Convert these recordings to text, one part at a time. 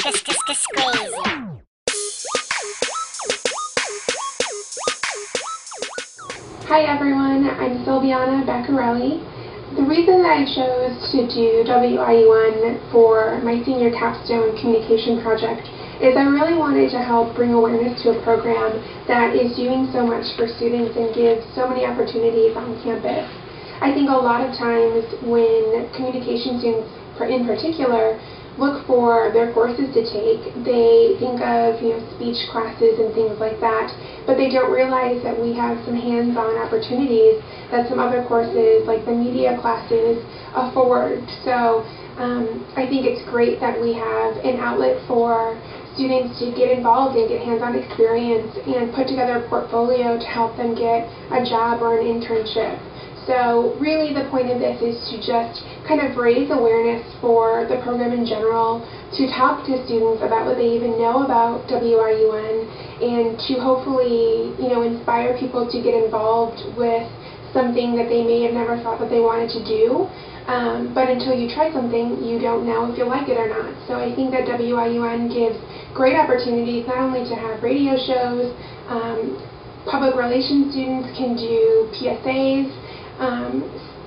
crazy. Hi everyone, I'm Silviana Beccarelli. The reason that I chose to do WIU1 for my senior Capstone communication project is I really wanted to help bring awareness to a program that is doing so much for students and gives so many opportunities on campus. I think a lot of times when communication students in particular look for their courses to take, they think of speech classes and things like that, but they don't realize that we have some hands-on opportunities that some other courses like the media classes afford. So I think it's great that we have an outlet for students to get involved and get hands-on experience and put together a portfolio to help them get a job or an internship. So really the point of this is to just kind of raise awareness for the program in general, to talk to students about what they even know about WIU1, and to hopefully inspire people to get involved with something that they may have never thought that they wanted to do. But until you try something, you don't know if you'll like it or not. So I think that WIU1 gives great opportunities not only to have radio shows, public relations students can do PSAs,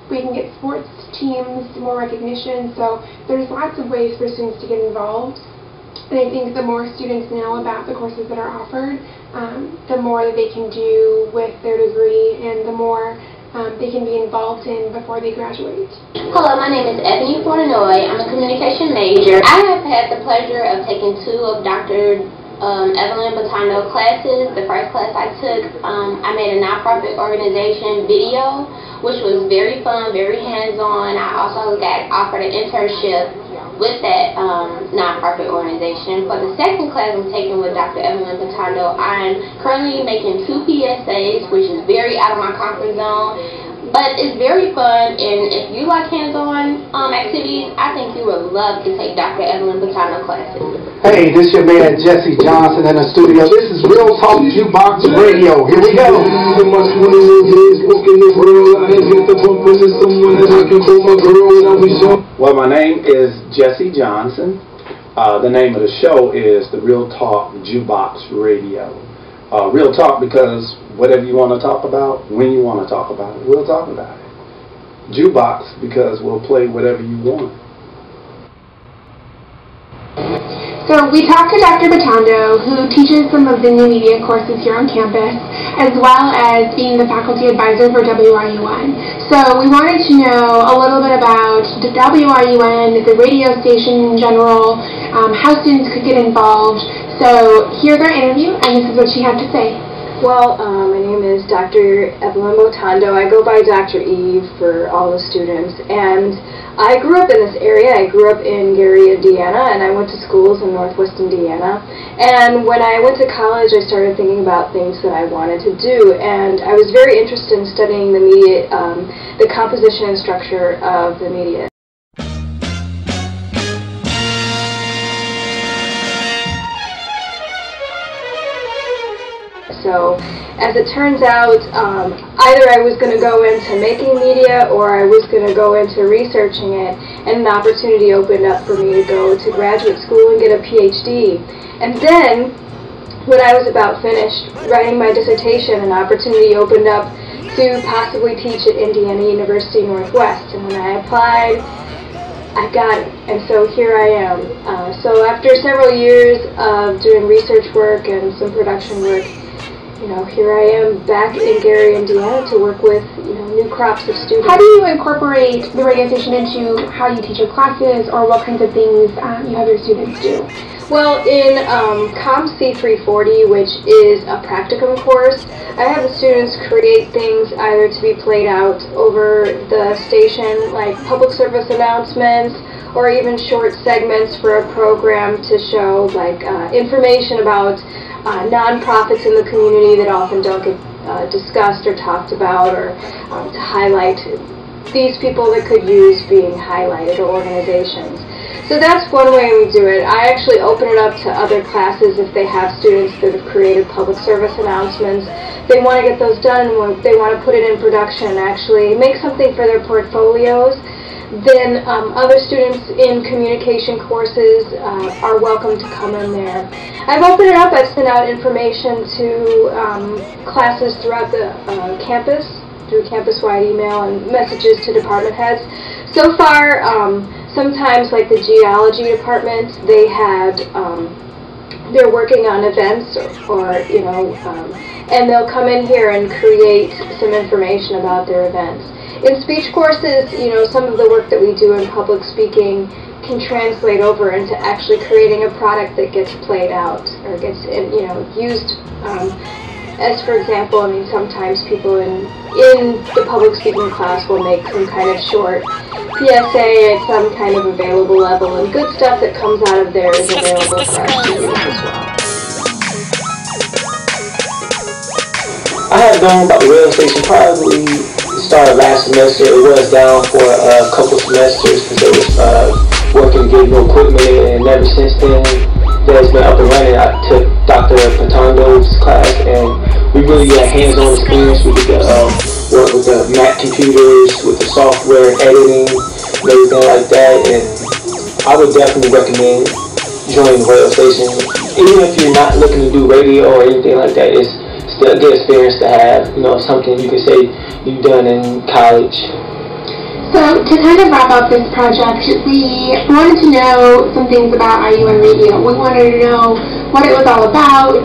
we can get sports teams more recognition, so there's lots of ways for students to get involved. And I think the more students know about the courses that are offered, the more that they can do with their degree and the more they can be involved in before they graduate. Hello, my name is Ebony Fortenoy. I'm a communication major. I have had the pleasure of taking two of Dr. Evelyn Bottano classes. The first class I took, I made a nonprofit organization video, which was very fun, very hands-on. I also got offered an internship with that nonprofit organization. For the second class I'm taking with Dr. Evelyn Bottano, I'm currently making 2 PSAs, which is very out of my comfort zone. But it's very fun, and if you like hands-on activities, I think you would love to take Dr. Evelyn Bottano classes. Hey, this your man Jesse Johnson in the studio. This is Real Talk Jukebox Radio. Here we go. Well, my name is Jesse Johnson. The name of the show is the Real Talk Jukebox Radio. Real talk because whatever you want to talk about, when you want to talk about it, we'll talk about it. Jukebox because we'll play whatever you want. So we talked to Dr. Bottano, who teaches some of the new media courses here on campus, as well as being the faculty advisor for WIU1. So we wanted to know a little bit about the WIU1, the radio station in general, how students could get involved. So here's our interview, and this is what she had to say. Well, my name is Dr. Evelyn Bottano. I go by Dr. Eve for all the students, and I grew up in this area. I grew up in Gary, Indiana, and I went to schools in Northwest Indiana. And when I went to college, I started thinking about things that I wanted to do, and I was very interested in studying the media, the composition and structure of the media. So, as it turns out, either I was going to go into making media or I was going to go into researching it, and an opportunity opened up for me to go to graduate school and get a PhD. And then, when I was about finished writing my dissertation, an opportunity opened up to possibly teach at Indiana University Northwest. And when I applied, I got it, and so here I am. So after several years of doing research work and some production work, here I am back in Gary, Indiana to work with, new crops of students. How do you incorporate the radio station into how you teach your classes, or what kinds of things you have your students do? Well, in C 340, which is a practicum course, I have the students create things either to be played out over the station, like public service announcements, or even short segments for a program to show, like information about nonprofits in the community that often don't get discussed or talked about, or to highlight these people that could use being highlighted, or organizations. So that's one way we do it. I actually open it up to other classes if they have students that have created public service announcements. They want to get those done, they want to put it in production, actually make something for their portfolios. then other students in communication courses are welcome to come in there. I've opened it up. I've sent out information to classes throughout the campus through campus-wide email and messages to department heads. So far, sometimes like the geology department, they had they're working on events or and they'll come in here and create some information about their events. In speech courses, some of the work that we do in public speaking can translate over into actually creating a product that gets played out or gets used. As for example, sometimes people in the public speaking class will make some kind of short PSA at some kind of available level, and good stuff that comes out of there is available for our students as well. I had known about the radio station probably started last semester. It was down for a couple semesters because it was working to get new equipment, and ever since then that it's been up and running. I took Dr. Patando's class, and we really got hands-on experience. We could work with the Mac computers, with the software, editing, and everything like that. And I would definitely recommend joining the radio station. Even if you're not looking to do radio or anything like that, it's still a good experience to have. Something you could say you've done in college. So to kind of wrap up this project, we wanted to know some things about IUN Radio. We wanted to know what it was all about,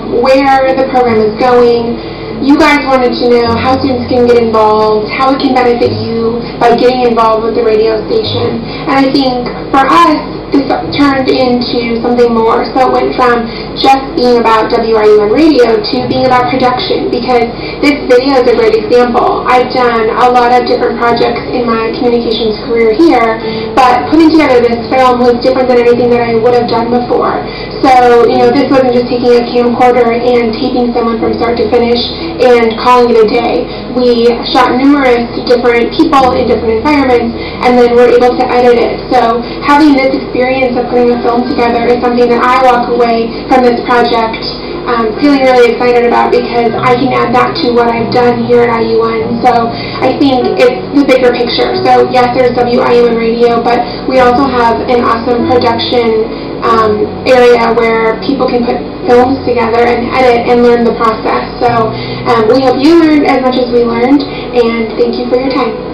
where the program is going. You guys wanted to know how students can get involved, how it can benefit you by getting involved with the radio station. And I think for us, this turned into something more. So it went from just being about WRUN radio to being about production, because this video is a great example. I've done a lot of different projects in my communications career here, but putting together this film was different than anything that I would have done before. So, this wasn't just taking a camcorder and taping someone from start to finish and calling it a day. We shot numerous different people in different environments, and then we're able to edit it. So having this experience of putting a film together is something that I walk away from this project feeling really excited about, because I can add that to what I've done here at IUN. So I think it's the bigger picture. So yes, there's WIUN Radio, but we also have an awesome production area where people can put films together and edit and learn the process. So we hope you learned as much as we learned, and thank you for your time.